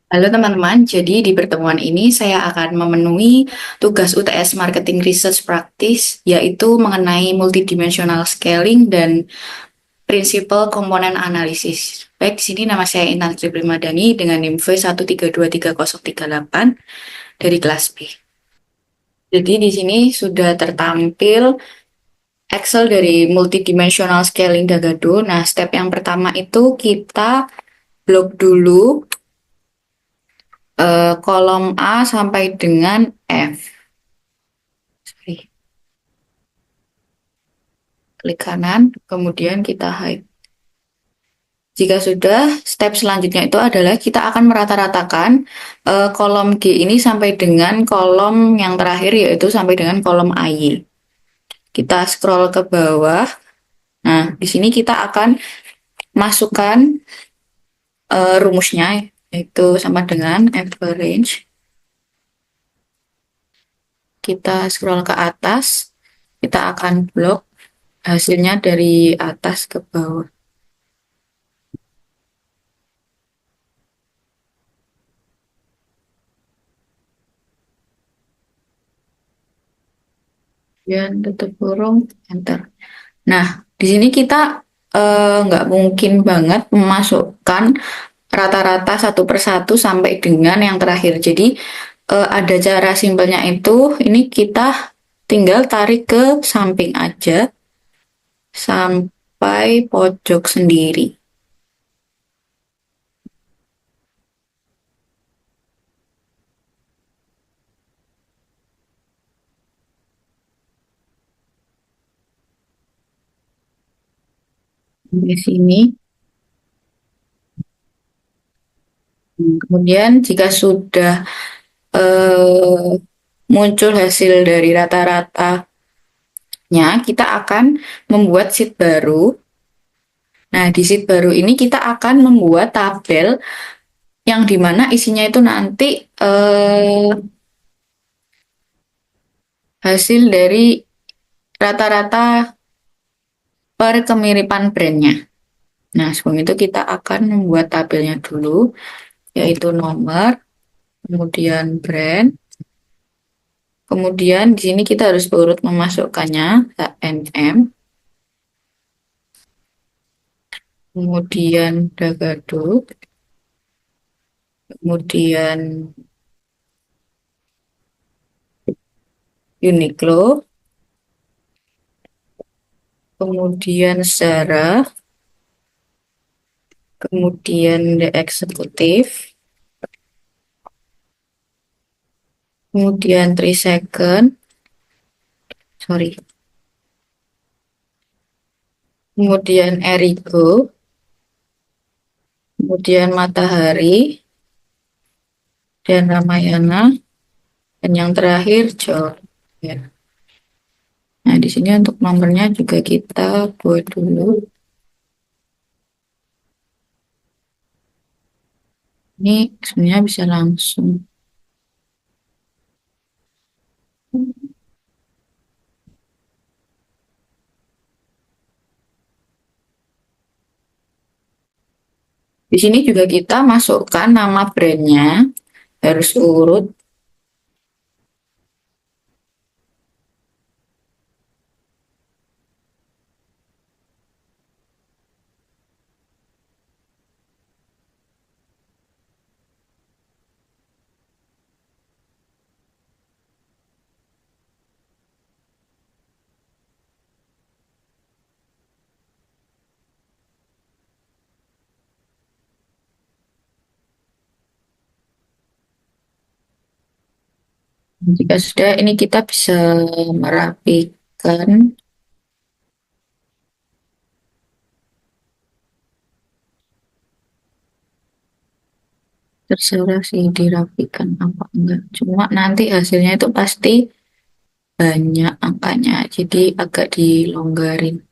Halo teman-teman, jadi di pertemuan ini saya akan memenuhi tugas UTS Marketing Research Practice, yaitu mengenai multidimensional scaling dan prinsipal komponen analisis. Baik, di sini nama saya Intan Sri Primadani dengan NIM V1323038 dari kelas B. Jadi di sini sudah tertampil Excel dari multidimensional scaling Dagado. Nah, step yang pertama itu kita blok dulu kolom A sampai dengan F. Sorry. Klik kanan, kemudian kita hide. Jika sudah, step selanjutnya itu adalah kita akan merata-ratakan kolom G ini sampai dengan kolom yang terakhir, yaitu sampai dengan kolom AY. Kita scroll ke bawah. Nah, di sini kita akan masukkan rumusnya, yaitu sama dengan average. Kita scroll ke atas, kita akan blok hasilnya dari atas ke bawah. Dan tutup kurung, enter. Nah, di sini kita nggak mungkin banget memasukkan rata-rata satu persatu sampai dengan yang terakhir. Jadi ada cara simpelnya itu, ini kita tinggal tarik ke samping aja sampai pojok sendiri. Di sini. Kemudian jika sudah eh, muncul hasil dari rata-ratanya, kita akan membuat sheet baru. Nah, di sheet baru ini kita akan membuat tabel yang dimana isinya itu nanti eh, hasil dari rata-rata per kemiripan brandnya. Nah, sebelum itu kita akan membuat tabelnya dulu, yaitu nomor, kemudian brand, kemudian di sini kita harus urut memasukkannya, HNM, kemudian Dagado, kemudian Uniqlo, kemudian Zara, kemudian The Executive, kemudian 3 Second, sorry, kemudian Erigo, kemudian Matahari, dan Ramayana, dan yang terakhir Joy. Ya. Nah, di sini untuk nomornya juga kita buat dulu. Ini sebenarnya bisa langsung. Di sini juga kita masukkan nama brandnya, harus urut. Jika sudah, ini kita bisa merapikan. Terserah sih dirapikan apa enggak. Cuma nanti hasilnya itu pasti banyak angkanya, jadi agak dilonggarin.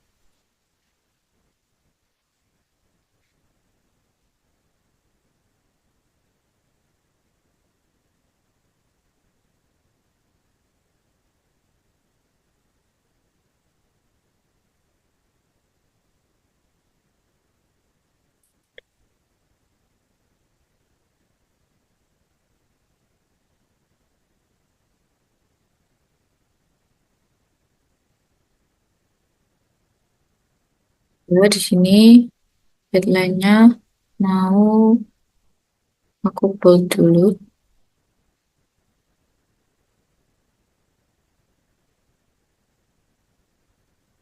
Ya, di sini headline-nya mau aku bold dulu.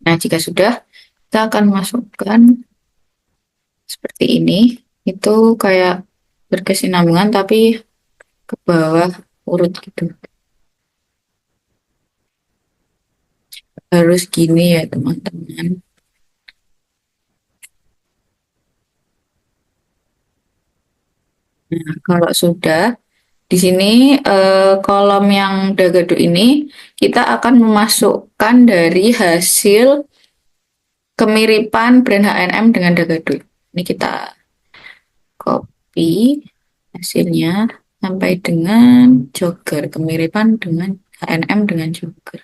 Nah, jika sudah, kita akan masukkan seperti ini. Itu kayak berkesinambungan tapi ke bawah urut gitu. Harus gini ya, teman-teman. Nah, kalau sudah, di sini kolom yang dagadu ini kita akan memasukkan dari hasil kemiripan brand H&M dengan dagadu. Ini kita copy hasilnya sampai dengan jogger, kemiripan dengan H&M dengan jogger.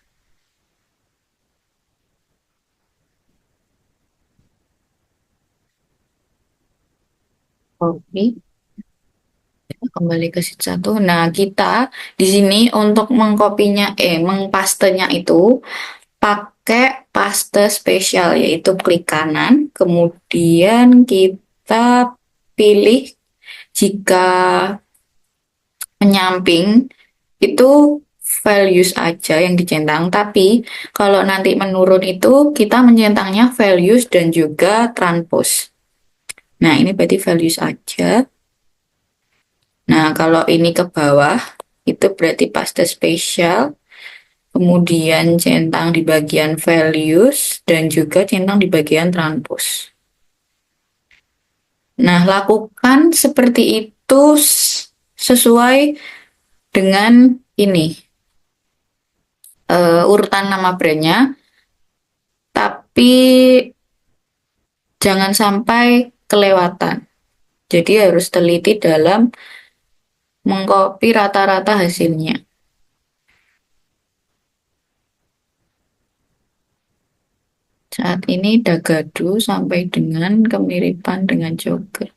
Copy, kembali ke sheet satu. Nah, kita di sini untuk mengkopinya, mengpastenya itu pakai paste spesial, yaitu klik kanan, kemudian kita pilih jika menyamping itu values aja yang dicentang, tapi kalau nanti menurun itu kita mencentangnya values dan juga transpose. Nah, ini berarti values aja. Nah, kalau ini ke bawah, itu berarti paste spesial, kemudian centang di bagian values, dan juga centang di bagian transpose. Nah, lakukan seperti itu sesuai dengan ini, urutan nama brandnya, tapi jangan sampai kelewatan. Jadi harus teliti dalam mengcopy rata-rata hasilnya. Saat ini Dagadu sampai dengan kemiripan dengan jogger.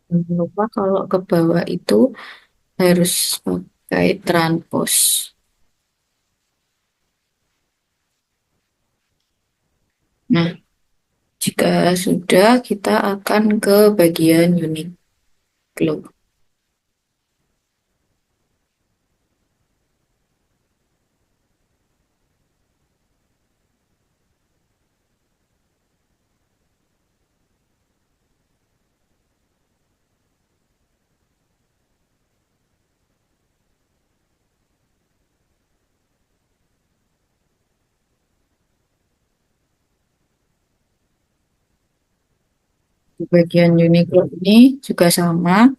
Jangan lupa kalau ke bawah itu harus pakai transpose. Nah, jika sudah, kita akan ke bagian unique glow. Di bagian unique glow ini juga sama.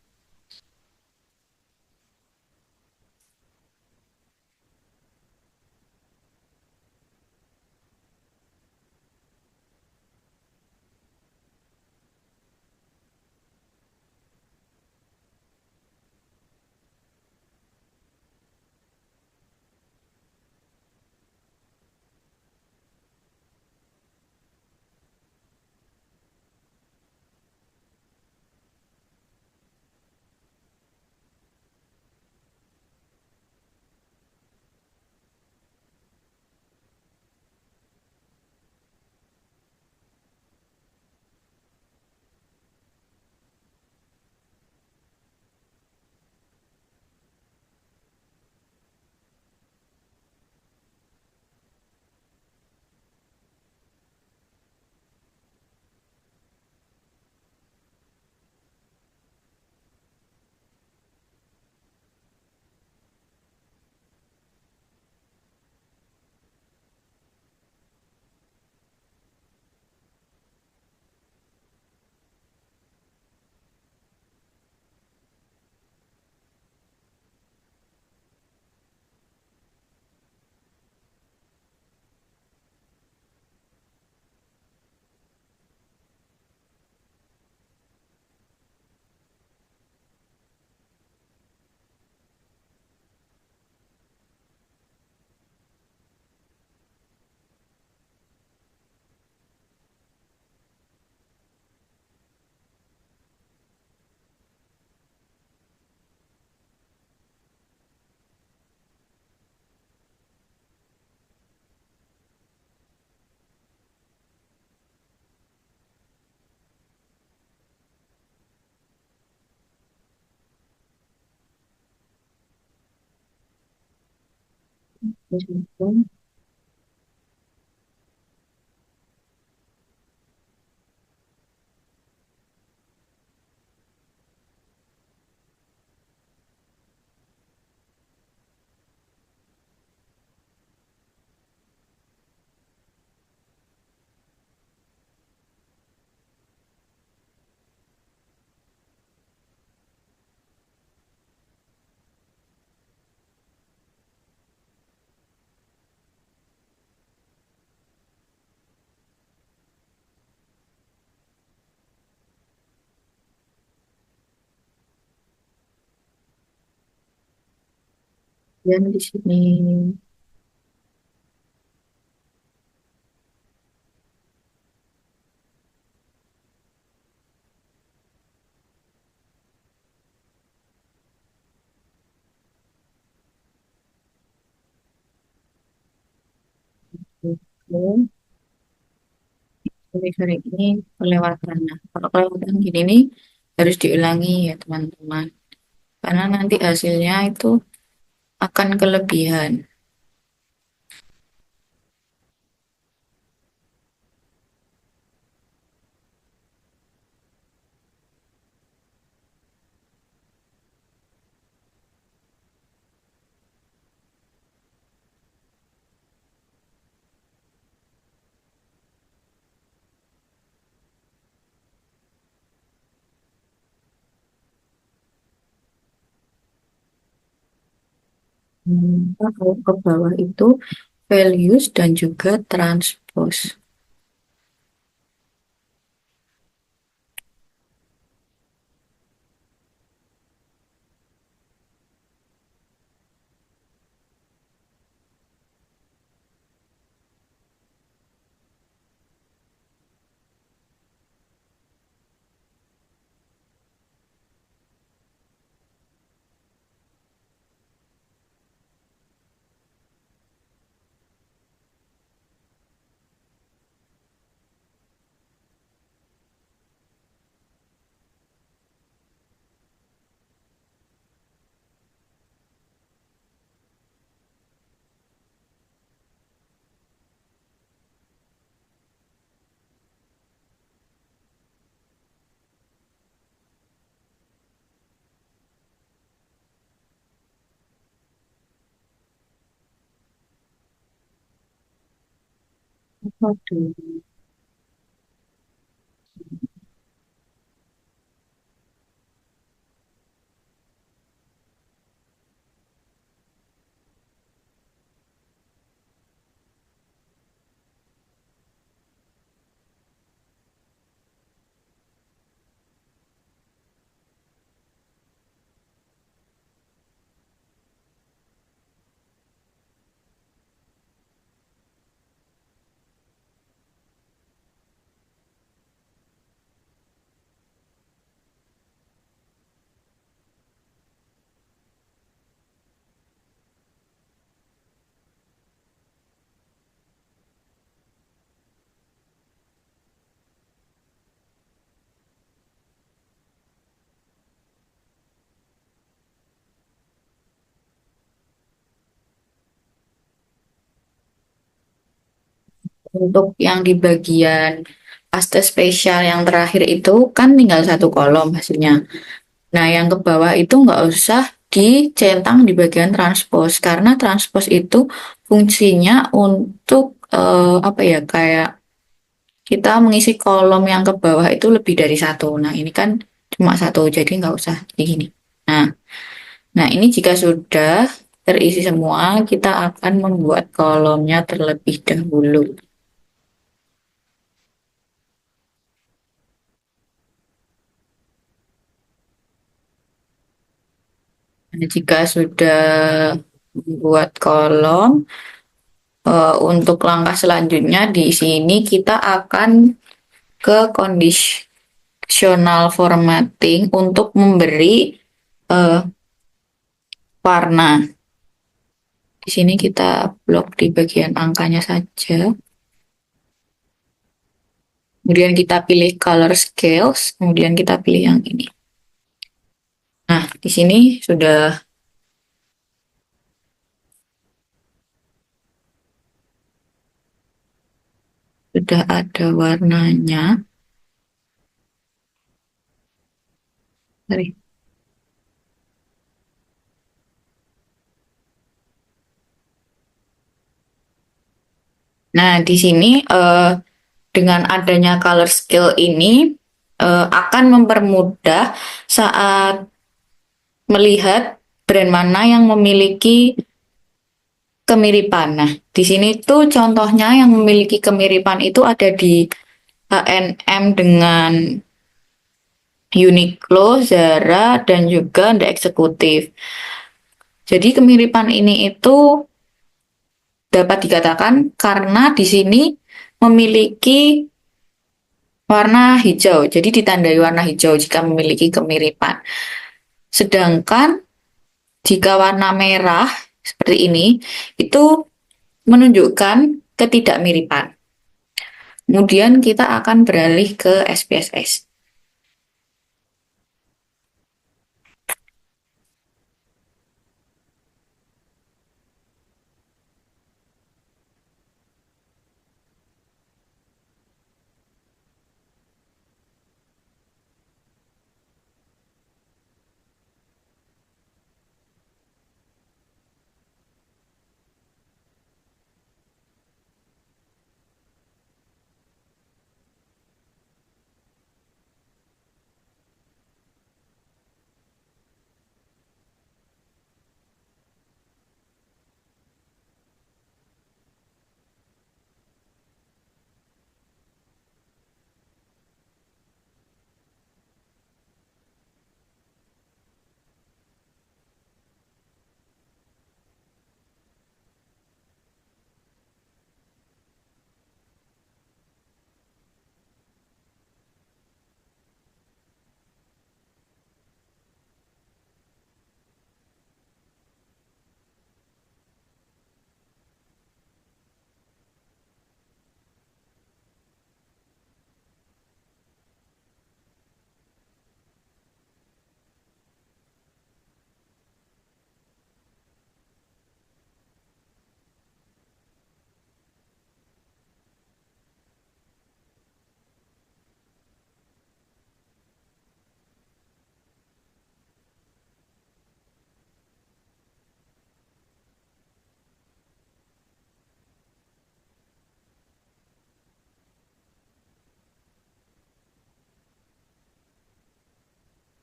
Dan di sini. Oke. Sorry, ini kelewatan. Nah, kalau kelewatan gini nih harus diulangi ya teman-teman. Karena nanti hasilnya itu akan kelebihan. Kalau ke bawah itu values dan juga transpose. Waduh. Untuk yang di bagian paste spesial yang terakhir itu kan tinggal satu kolom hasilnya. Nah, yang ke bawah itu nggak usah dicentang di bagian transpose karena transpose itu fungsinya untuk apa ya kayak kita mengisi kolom yang ke bawah itu lebih dari satu. Nah, ini kan cuma satu, jadi nggak usah di gini. Nah, nah ini jika sudah terisi semua, kita akan membuat kolomnya terlebih dahulu. Nah, jika sudah membuat kolom, untuk langkah selanjutnya di sini kita akan ke conditional formatting untuk memberi eh, warna. Di sini kita blok di bagian angkanya saja. Kemudian kita pilih color scales, kemudian kita pilih yang ini. Nah, di sini sudah sudah ada warnanya. Sorry. Nah, di sini dengan adanya color skill ini akan mempermudah saat melihat brand mana yang memiliki kemiripan. Nah, di sini tuh contohnya yang memiliki kemiripan itu ada di H&M dengan Uniqlo, Zara, dan juga The Executive. Jadi kemiripan ini itu dapat dikatakan karena di sini memiliki warna hijau. Jadi ditandai warna hijau jika memiliki kemiripan. Sedangkan jika warna merah seperti ini, itu menunjukkan ketidakmiripan. Kemudian kita akan beralih ke SPSS.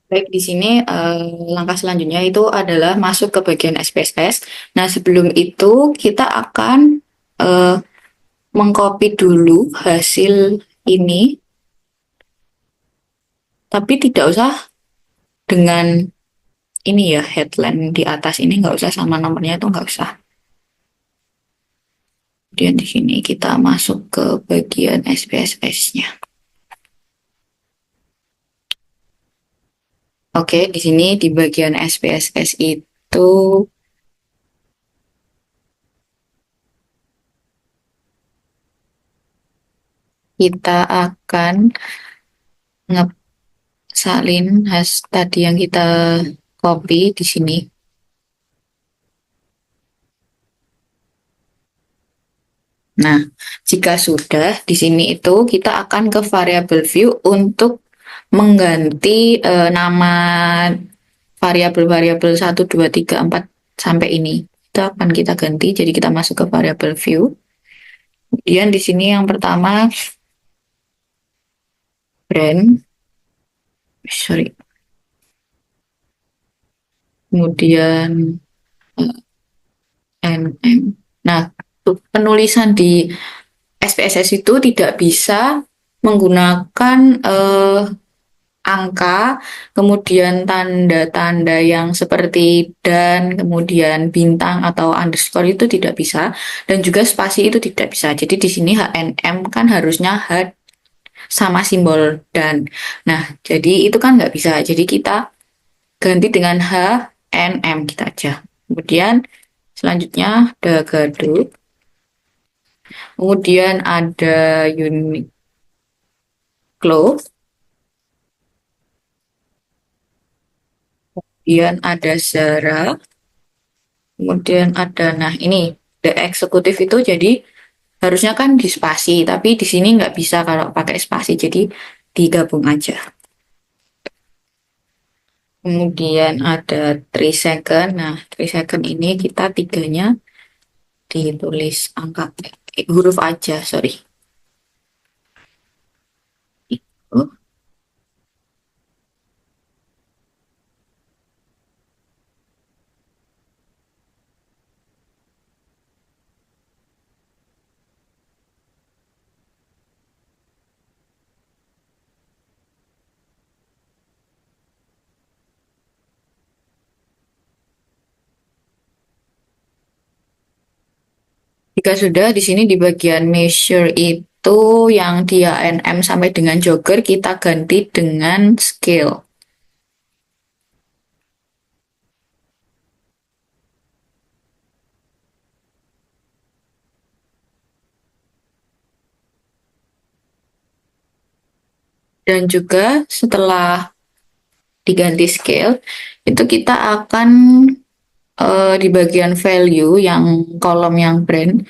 Baik, di sini langkah selanjutnya itu adalah masuk ke bagian SPSS. Nah, sebelum itu kita akan eh, mengcopy dulu hasil ini, tapi tidak usah dengan ini ya, headline di atas ini nggak usah sama nomornya itu nggak usah. Kemudian di sini kita masuk ke bagian SPSS-nya. Oke, di sini di bagian SPSS itu kita akan ngesalin tadi yang kita copy di sini. Nah, jika sudah di sini itu kita akan ke variable view untuk mengganti nama variabel-variabel 1, 2, 3, 4 sampai ini. Itu akan kita ganti, jadi kita masuk ke variable view. Kemudian di sini yang pertama brand, sorry. Kemudian NM. Nah, penulisan di SPSS itu tidak bisa menggunakan angka, kemudian tanda-tanda yang seperti dan, kemudian bintang atau underscore itu tidak bisa, dan juga spasi itu tidak bisa. Jadi di sini HNM kan harusnya H sama simbol dan. Nah, jadi itu kan nggak bisa. Jadi kita ganti dengan HNM kita aja. Kemudian selanjutnya ada Gaduh, kemudian ada Uniqlo, kemudian ada Zara, kemudian ada, nah ini The Executive itu jadi Harusnya kan di spasi, tapi di sini nggak bisa kalau pakai spasi, jadi digabung aja. Kemudian ada 3 second. Nah, 3 second ini kita tiganya ditulis angka huruf aja, sorry. Itu. Jika sudah, di sini di bagian measure itu yang dia nm sampai dengan jogger, kita ganti dengan scale. Dan juga setelah diganti scale, itu kita akan di bagian value yang kolom yang brand,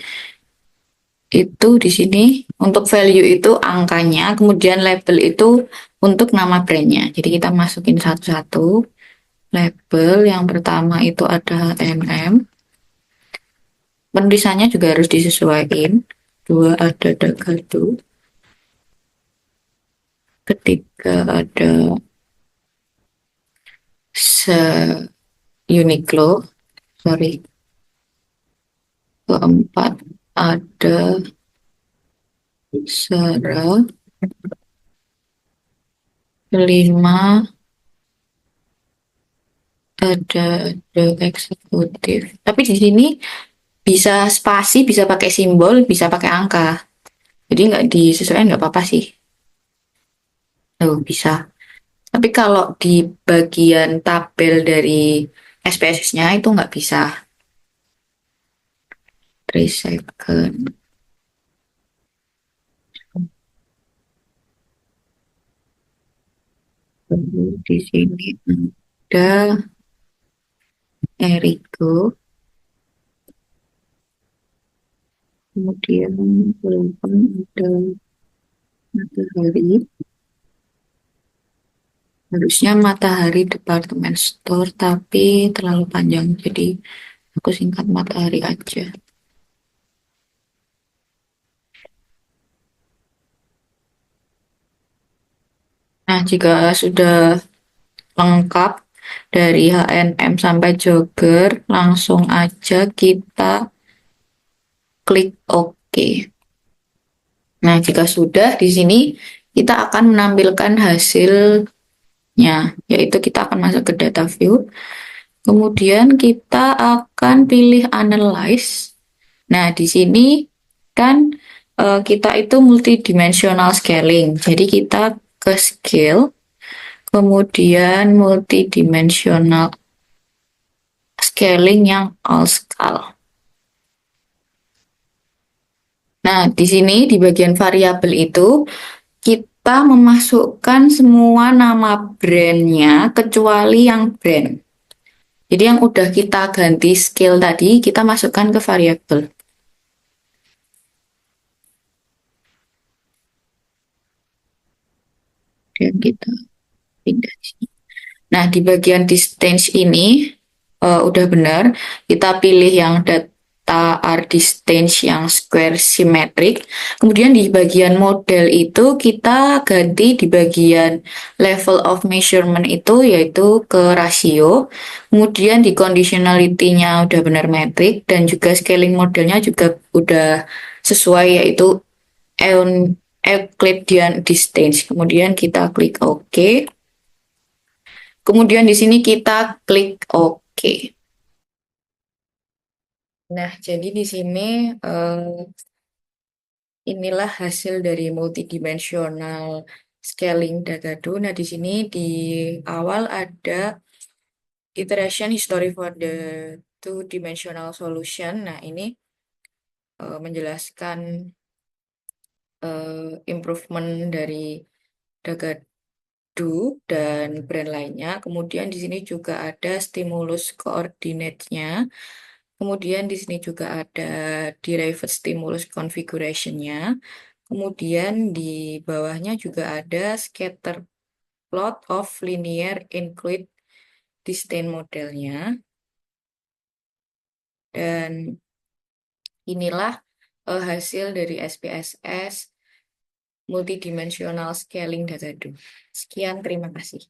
itu di sini untuk value itu angkanya, kemudian label itu untuk nama brandnya. Jadi kita masukin satu-satu. Label yang pertama itu ada HTML. Penulisannya juga harus disesuaikan. Dua ada Dagadu. Ketiga ada se Uniqlo. Sorry. Keempat ada Zara. Kelima ada eksekutif. Tapi di sini bisa spasi, bisa pakai simbol, bisa pakai angka. Jadi nggak disesuaikan nggak apa-apa sih. Oh, bisa. Tapi kalau di bagian tabel dari SPSS-nya itu nggak bisa. 3 second. Lalu di sini ada Eriko. Kemudian belakang ada Matahari. Harusnya Matahari Department Store, tapi terlalu panjang. Jadi aku singkat Matahari aja. Nah, jika sudah lengkap dari HNM sampai jogger, langsung aja kita klik OK. Nah, jika sudah di sini kita akan menampilkan hasilnya, yaitu kita akan masuk ke data view. Kemudian kita akan pilih analyze. Nah, di sini kan kita itu multidimensional scaling. Jadi kita ke scale, kemudian multidimensional scaling yang all scale. Nah, di sini di bagian variabel itu kita memasukkan semua nama brandnya kecuali yang brand. Jadi yang udah kita ganti scale tadi, kita masukkan ke variabel. Dan kita pindah di sini. Nah, di bagian distance ini udah benar. Kita pilih yang data are distance yang square symmetric. Kemudian di bagian model itu kita ganti di bagian level of measurement itu yaitu ke rasio. Kemudian di conditionality-nya udah benar metric dan juga scaling modelnya juga udah sesuai yaitu Euclidean distance. Kemudian kita klik OK. Kemudian di sini kita klik OK. Nah, jadi di sini inilah hasil dari multidimensional scaling Dagadu. Nah, di sini di awal ada iteration history for the two-dimensional solution. Nah, ini menjelaskan improvement dari Dagadu dan brand lainnya. Kemudian di sini juga ada stimulus koordinatnya. Kemudian di sini juga ada derived stimulus configuration-nya. Kemudian di bawahnya juga ada scatter plot of linear include distant modelnya. Dan inilah hasil dari SPSS multidimensional scaling data do. Sekian, terima kasih.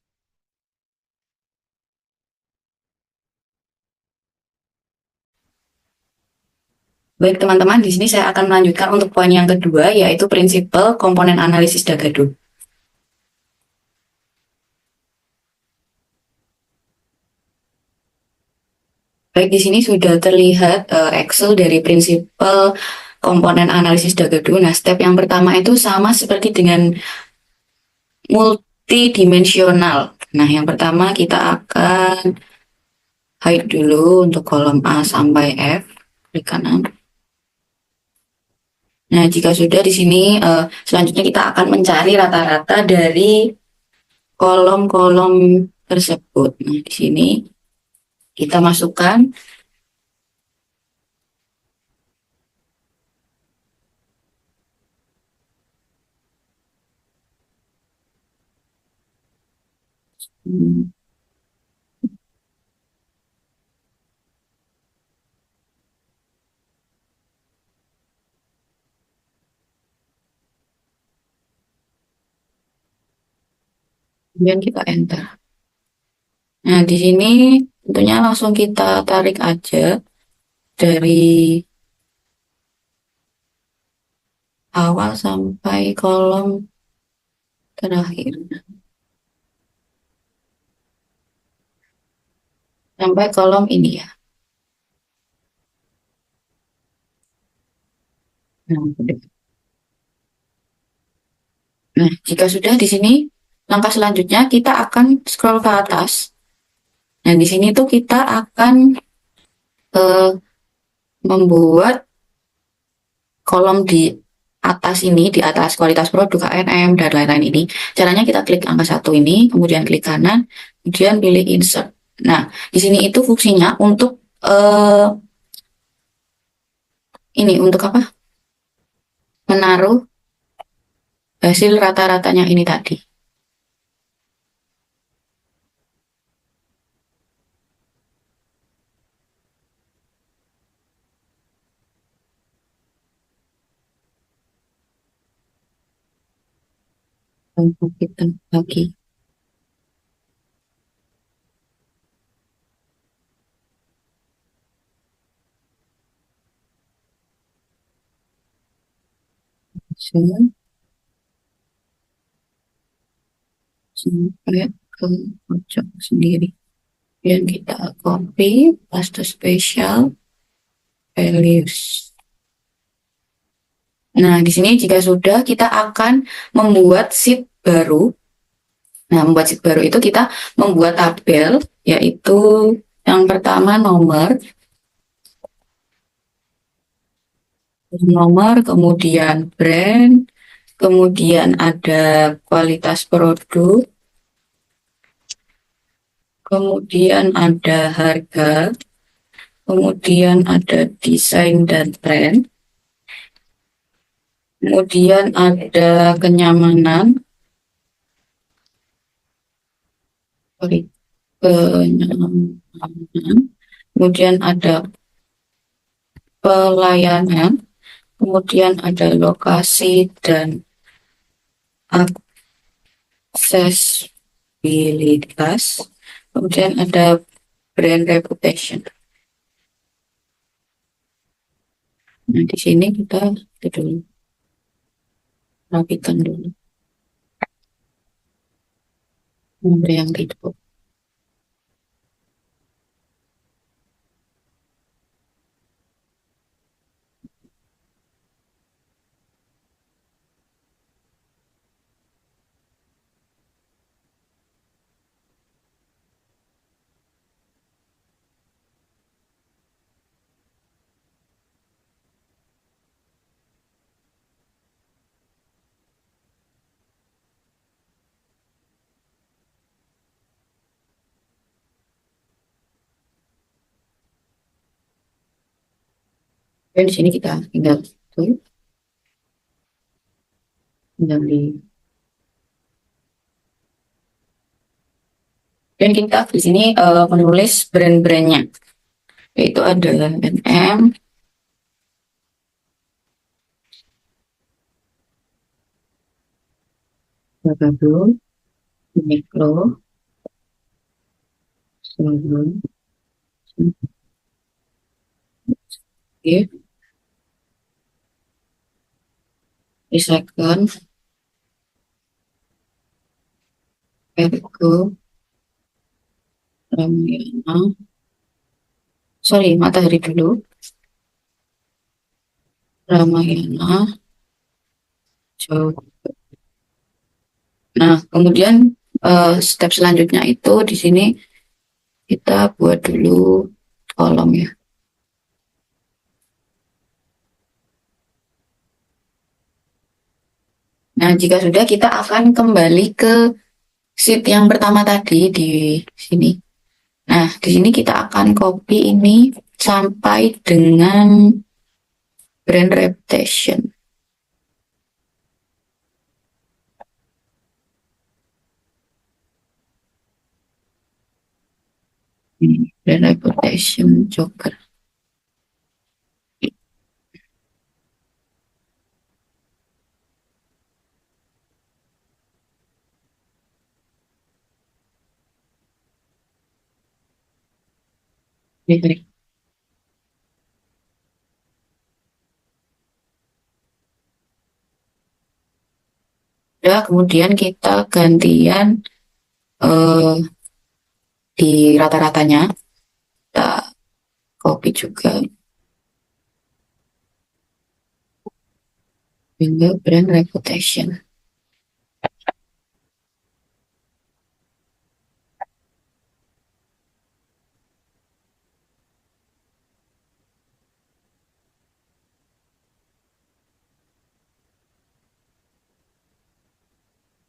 Baik teman-teman, di sini saya akan melanjutkan untuk poin yang kedua, yaitu prinsipal komponen analisis Dagado. Baik, di sini sudah terlihat Excel dari prinsipal komponen analisis Dagado. Nah, step yang pertama itu sama seperti dengan multidimensional. Nah, yang pertama kita akan hide dulu untuk kolom A sampai F, klik kanan. Nah, jika sudah di sini selanjutnya kita akan mencari rata-rata dari kolom-kolom tersebut. Nah, di sini kita masukkan kemudian kita enter. Nah, di sini tentunya langsung kita tarik aja dari awal sampai kolom terakhir. Sampai kolom ini ya. Nah, jika sudah di sini, langkah selanjutnya kita akan scroll ke atas. Nah, di sini tuh kita akan eh, membuat kolom di atas ini, di atas kualitas produk KNM dan lain-lain ini. Caranya kita klik angka 1 ini, kemudian klik kanan, kemudian pilih insert. Nah, di sini itu fungsinya untuk ini untuk apa? Menaruh hasil rata-ratanya ini tadi. Untuk kita bagi. Sampai ke pojok sendiri. Kemudian kita copy, paste spesial, values. Nah, di sini jika sudah, kita akan membuat sheet baru. Nah, membuat sheet baru itu kita membuat tabel, yaitu yang pertama nomor, kemudian brand, kemudian ada kualitas produk, kemudian ada harga, kemudian ada desain dan tren, kemudian ada kenyamanan, kemudian ada pelayanan, kemudian ada lokasi dan aksesibilitas, kemudian ada brand reputation. Nah, di sini kita dulu rapikan dulu. Ada yang gitu. Dan di sini kita tinggal di dan kita di sini menulis brand-brandnya, yaitu ada NM, Bagablu, Uniqlo, Solo, Gift, Recycle, Ergo, Ramayana, sorry, Matahari dulu, Ramayana, Jauh. Nah, kemudian step selanjutnya itu di sini kita buat dulu kolom ya. Nah, jika sudah kita akan kembali ke sheet yang pertama tadi di sini. Nah, di sini kita akan copy ini sampai dengan brand reputation. Ini brand reputation Joker. Ini. Ya, kemudian kita gantian eh, di rata-ratanya kita copy juga hingga brand reputation.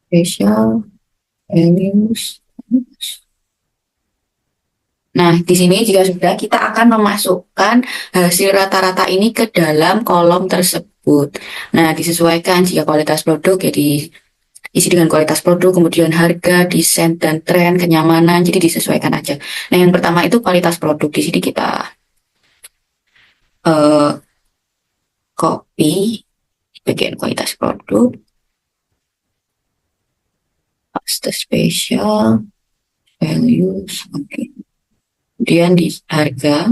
Special values. Nah, di sini jika sudah kita akan memasukkan hasil rata-rata ini ke dalam kolom tersebut. Nah, disesuaikan jika kualitas produk ya diisi dengan kualitas produk, kemudian harga, desain dan tren, kenyamanan, jadi disesuaikan aja. Nah, yang pertama itu kualitas produk. Di sini kita uh, copy bagian kualitas produk, paste spesial, values, oke. Okay. Kemudian di harga,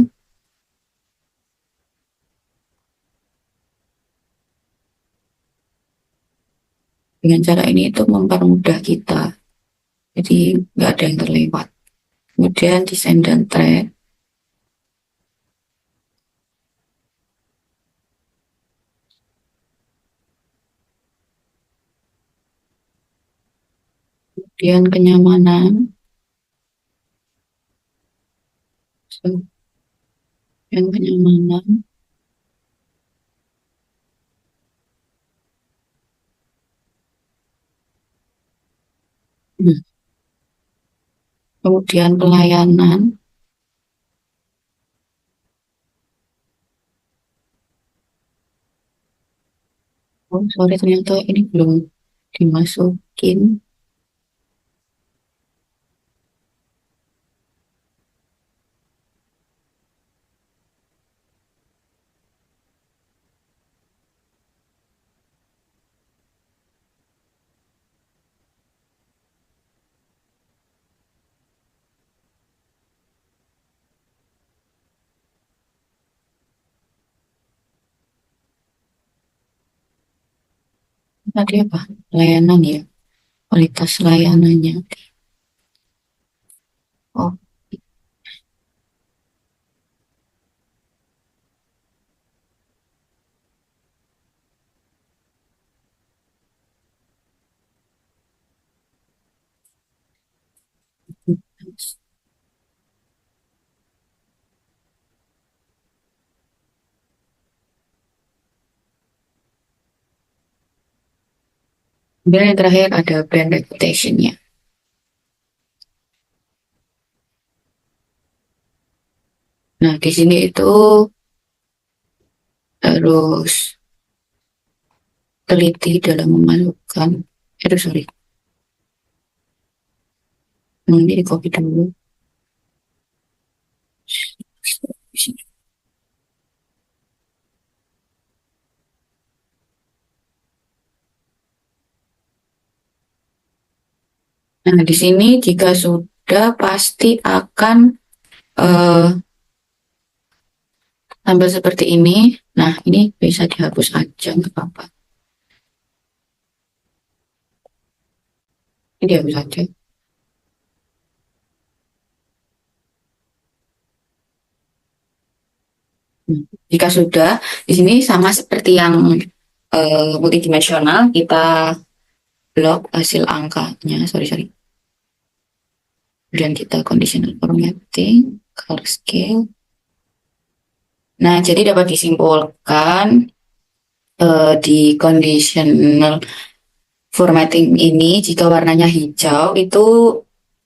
dengan cara ini itu mempermudah kita, jadi nggak ada yang terlewat. Kemudian desain dan tren, kemudian kenyamanan, dan kenyamanan, kemudian pelayanan. Oh, sorry, ternyata ini belum dimasukin. Tadi apa? Layanan ya, kualitas layanannya. Oh, kemudian yang terakhir ada brand reputation-nya. Nah, di sini itu harus teliti dalam memasukkan. Sorry. Ini di copy dulu. Nah, di sini jika sudah pasti akan tampil seperti ini. Nah, ini bisa dihapus aja, nggak apa-apa. Ini dihapus aja. Jika sudah, di sini sama seperti yang multidimensional, kita blok hasil angkanya. Sorry. Kemudian kita conditional formatting, color scale. Nah, jadi dapat disimpulkan di conditional formatting ini, jika warnanya hijau, itu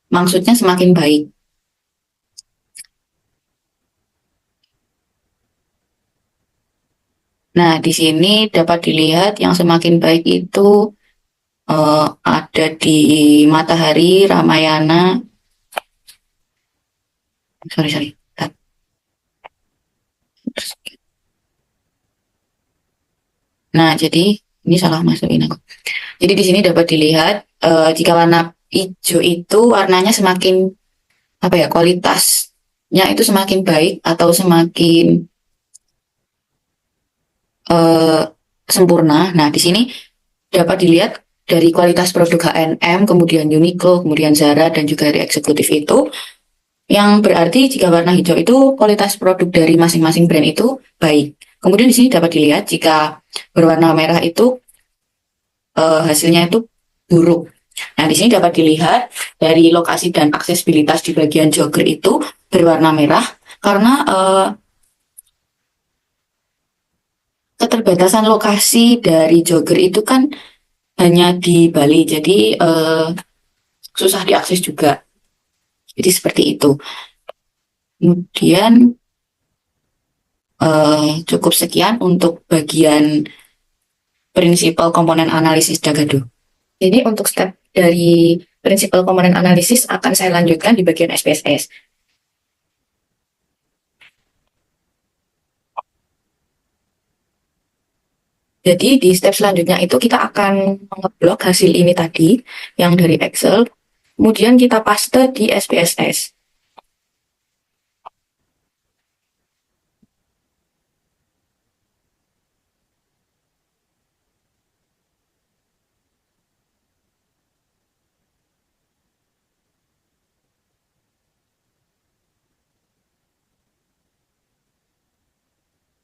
maksudnya semakin baik. Nah, di sini dapat dilihat yang semakin baik itu ada di Matahari, Ramayana. Sorry. Nah, jadi ini salah masukin aku. Jadi di sini dapat dilihat jika warna hijau itu warnanya semakin apa ya, kualitasnya itu semakin baik atau semakin eh, sempurna. Nah, di sini dapat dilihat dari kualitas produk H&M, kemudian Uniqlo, kemudian Zara, dan juga dari eksekutif itu, yang berarti jika warna hijau itu kualitas produk dari masing-masing brand itu baik. Kemudian di sini dapat dilihat jika berwarna merah itu hasilnya itu buruk. Nah, di sini dapat dilihat dari lokasi dan aksesibilitas di bagian jogger itu berwarna merah karena keterbatasan lokasi dari jogger itu kan hanya di Bali, jadi susah diakses juga. Jadi seperti itu. Kemudian cukup sekian untuk bagian prinsipal komponen analisis Dagado. Jadi untuk step dari prinsipal komponen analisis akan saya lanjutkan di bagian SPSS. Jadi di step selanjutnya itu kita akan mengeblok hasil ini tadi yang dari Excel, kemudian kita paste di SPSS.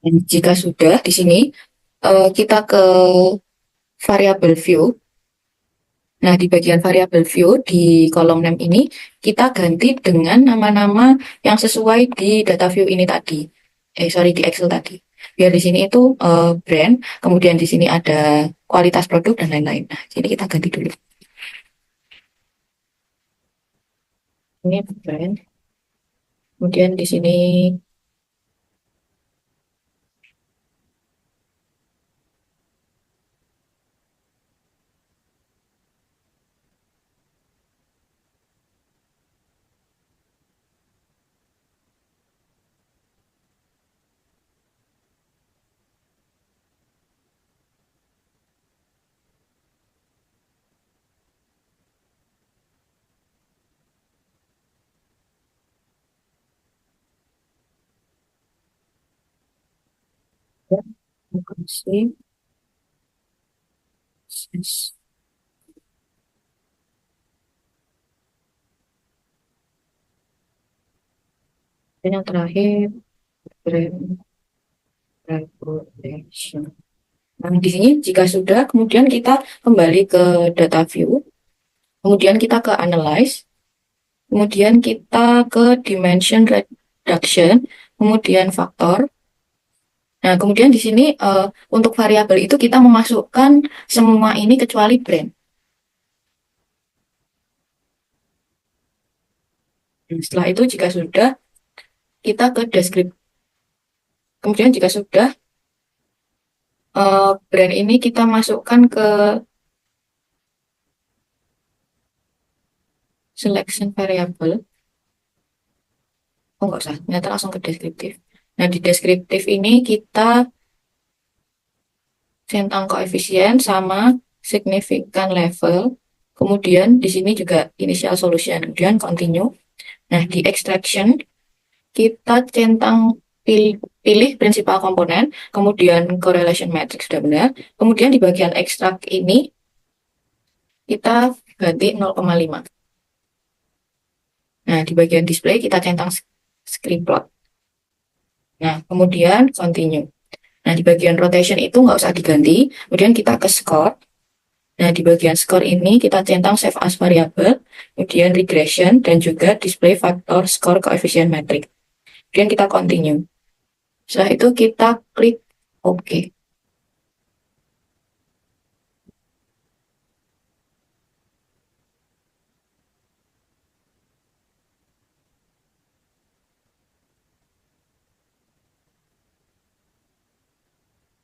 Dan jika sudah di sini kita ke variable view. Nah, di bagian variable view di kolom name ini kita ganti dengan nama-nama yang sesuai di data view ini tadi. Di Excel tadi. Biar di sini itu brand, kemudian di sini ada kualitas produk dan lain-lain. Nah, jadi kita ganti dulu. Ini brand. Kemudian di sini ya, kasih dan yang terakhir brand reputation. Nah, di sini jika sudah, kemudian kita kembali ke data view, kemudian kita ke analyze, kemudian kita ke dimension reduction, kemudian faktor. Nah, kemudian di sini untuk variabel itu kita memasukkan semua ini kecuali brand. Setelah itu jika sudah, kita ke description. Kemudian jika sudah, brand ini kita masukkan ke selection variable. Oh, nggak usah, ternyata langsung ke deskriptif. Nah, di deskriptif ini kita centang koefisien sama signifikan level. Kemudian di sini juga initial solution, kemudian continue. Nah, di extraction kita centang pilih prinsipal komponen, kemudian correlation matrix sudah benar. Kemudian di bagian extract ini kita ganti 0,5. Nah, di bagian display kita centang script plot. Nah, kemudian continue. Nah, di bagian rotation itu nggak usah diganti. Kemudian kita ke score. Nah, di bagian score ini kita centang save as variable, kemudian regression, dan juga display faktor score coefficient metric. Kemudian kita continue. Setelah itu kita klik OK.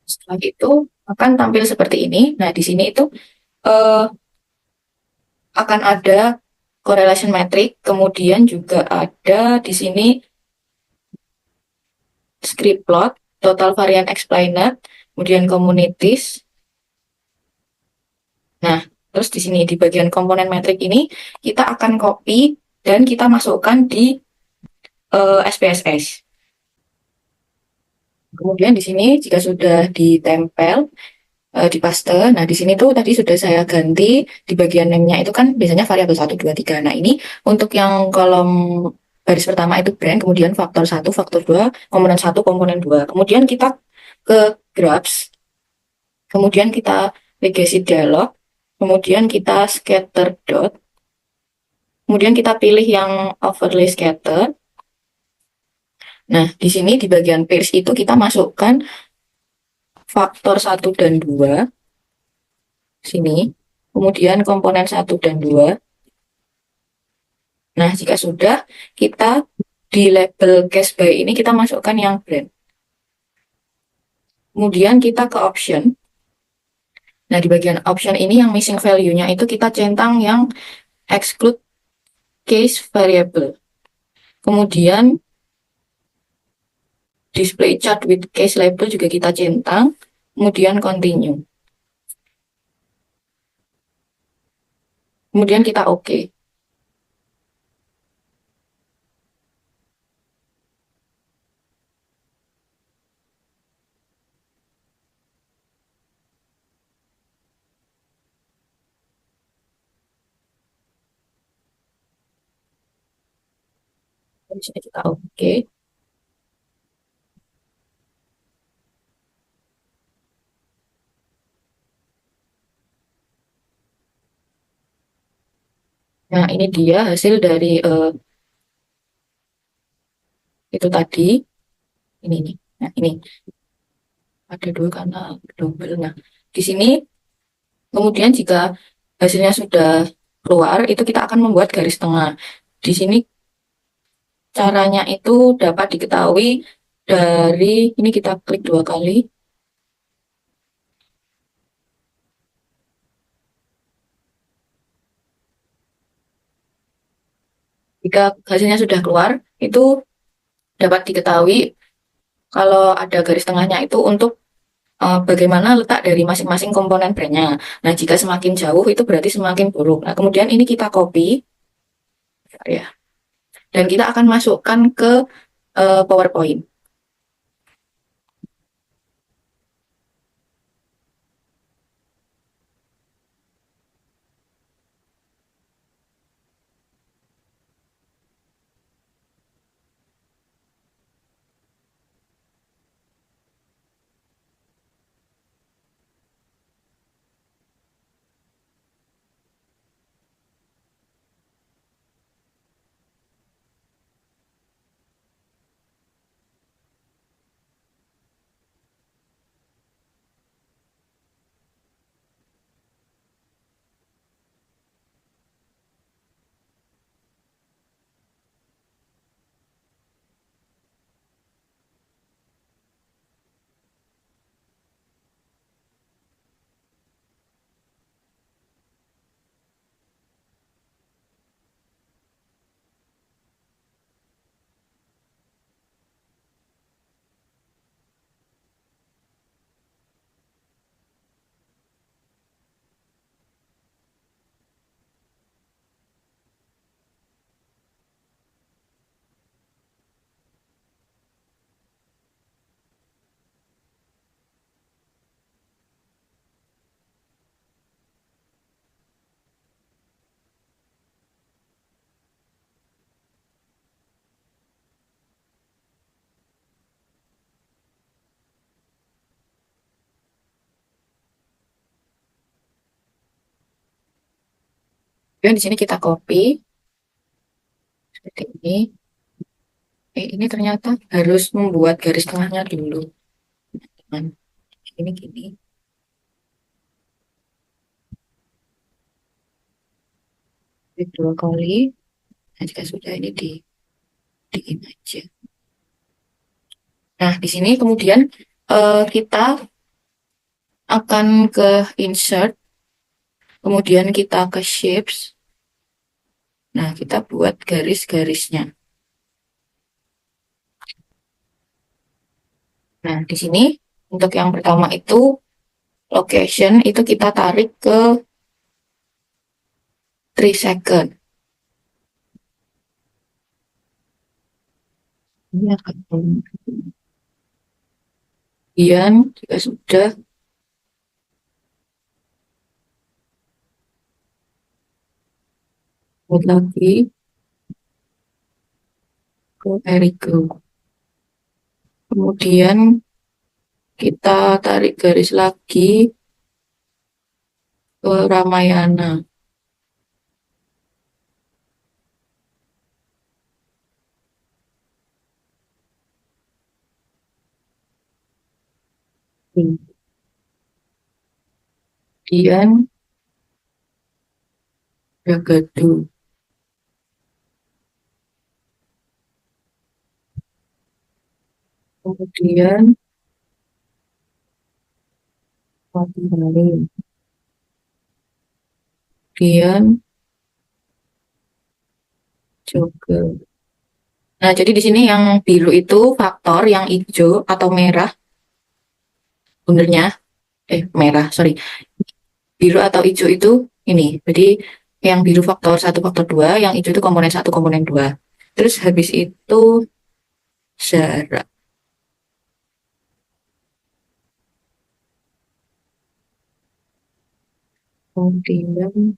Setelah itu akan tampil seperti ini. Nah, di sini itu eh, akan ada correlation metric, kemudian juga ada di sini script plot, total variant explainer, kemudian communities. Nah, terus di sini di bagian komponen metrik ini kita akan copy dan kita masukkan di SPSS. Kemudian di sini jika sudah ditempel di paste, nah di sini tuh tadi sudah saya ganti di bagian name-nya itu kan biasanya variabel 1, 2, 3. Nah, ini untuk yang kolom baris pertama itu brand, kemudian faktor 1, faktor 2, komponen 1, komponen 2. Kemudian kita ke graphs, kemudian kita legacy dialog, kemudian kita scatter dot, kemudian kita pilih yang overlay scatter. Nah, di sini di bagian pairs itu kita masukkan faktor 1 dan 2 sini, kemudian komponen 1 dan 2. Nah, jika sudah, kita di label case by ini kita masukkan yang brand. Kemudian kita ke option. Nah, di bagian option ini yang missing value-nya itu kita centang yang exclude case variable. Kemudian display chart with case label juga kita centang. Kemudian continue. Kemudian kita OK. Di sini kita OK. Nah, ini dia hasil dari itu tadi. Ini nih. Nah, ini ada dua karena double. Nah, di sini kemudian jika hasilnya sudah keluar, itu kita akan membuat garis tengah. Di sini caranya itu dapat diketahui dari ini kita klik 2 kali. Jika hasilnya sudah keluar, itu dapat diketahui kalau ada garis tengahnya itu untuk bagaimana letak dari masing-masing komponen brandnya. Nah, jika semakin jauh itu berarti semakin buruk. Nah, kemudian ini kita copy, ya, dan kita akan masukkan ke PowerPoint. Kemudian di sini kita copy seperti ini. Ini ternyata harus membuat garis tengahnya dulu. Teman. Ini gini. Dua kali. Nah, jika sudah ini di ini aja. Nah, di sini kemudian kita akan ke insert, kemudian kita ke shapes. Nah, kita buat garis-garisnya. Nah, di sini untuk yang pertama itu location itu kita tarik ke 3 second. Ini akan kemudian jika sudah buat lagi ke Erigo. Kemudian kita tarik garis lagi ke Ramayana. Kemudian Ragadu. Kemudian Matahari. Kemudian juga. Nah, jadi di sini yang biru itu faktor, yang hijau atau merah, benernya, merah, sorry, biru atau hijau itu ini. Jadi yang biru faktor 1, faktor 2, yang hijau itu komponen 1, komponen 2. Terus habis itu jarak. Kemudian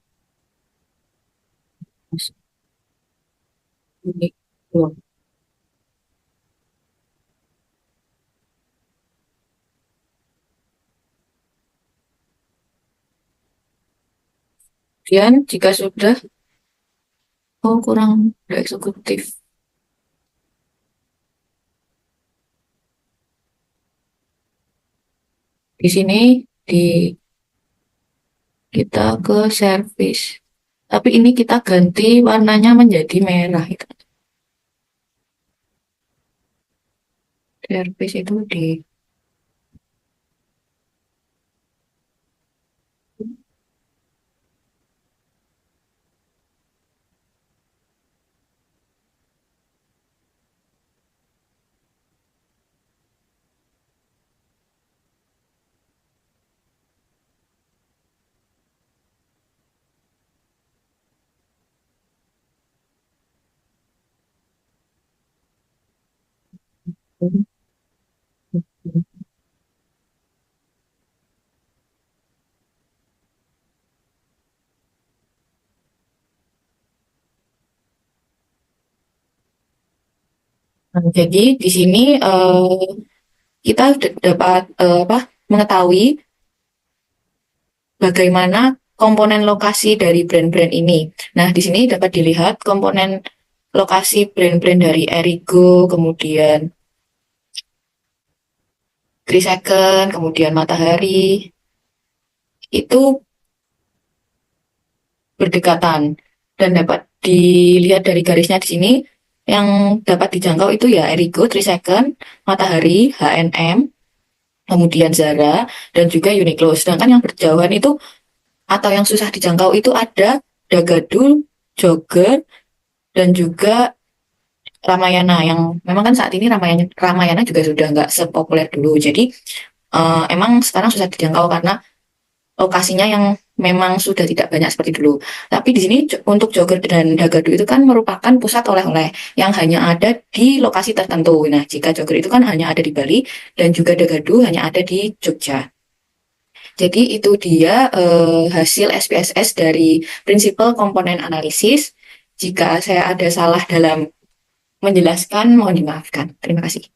ini. Kemudian jika sudah, kurang udah eksekutif. Di sini di kita ke service. Tapi ini kita ganti warnanya menjadi merah. Gitu. Service itu di Nah, jadi di sini kita dapat mengetahui bagaimana komponen lokasi dari brand-brand ini. Nah, di sini dapat dilihat komponen lokasi brand-brand dari Erigo, kemudian 3 Second, kemudian Matahari, itu berdekatan. Dan dapat dilihat dari garisnya di sini, yang dapat dijangkau itu ya Erigo, 3 Second, Matahari, H&M, kemudian Zara, dan juga Uniqlo. Sedangkan yang berjauhan itu atau yang susah dijangkau itu ada Dagadul, Jogger, dan juga Ramayana yang memang kan saat ini Ramayana juga sudah nggak sepopuler dulu. Jadi emang sekarang susah dijangkau karena lokasinya yang memang sudah tidak banyak seperti dulu. Tapi di sini untuk Jogger dan Dagadu itu kan merupakan pusat oleh-oleh yang hanya ada di lokasi tertentu. Nah, jika Jogger itu kan hanya ada di Bali dan juga Dagadu hanya ada di Jogja. Jadi itu dia hasil SPSS dari prinsipal komponen analisis. Jika saya ada salah dalam menjelaskan, mohon dimaafkan. Terima kasih.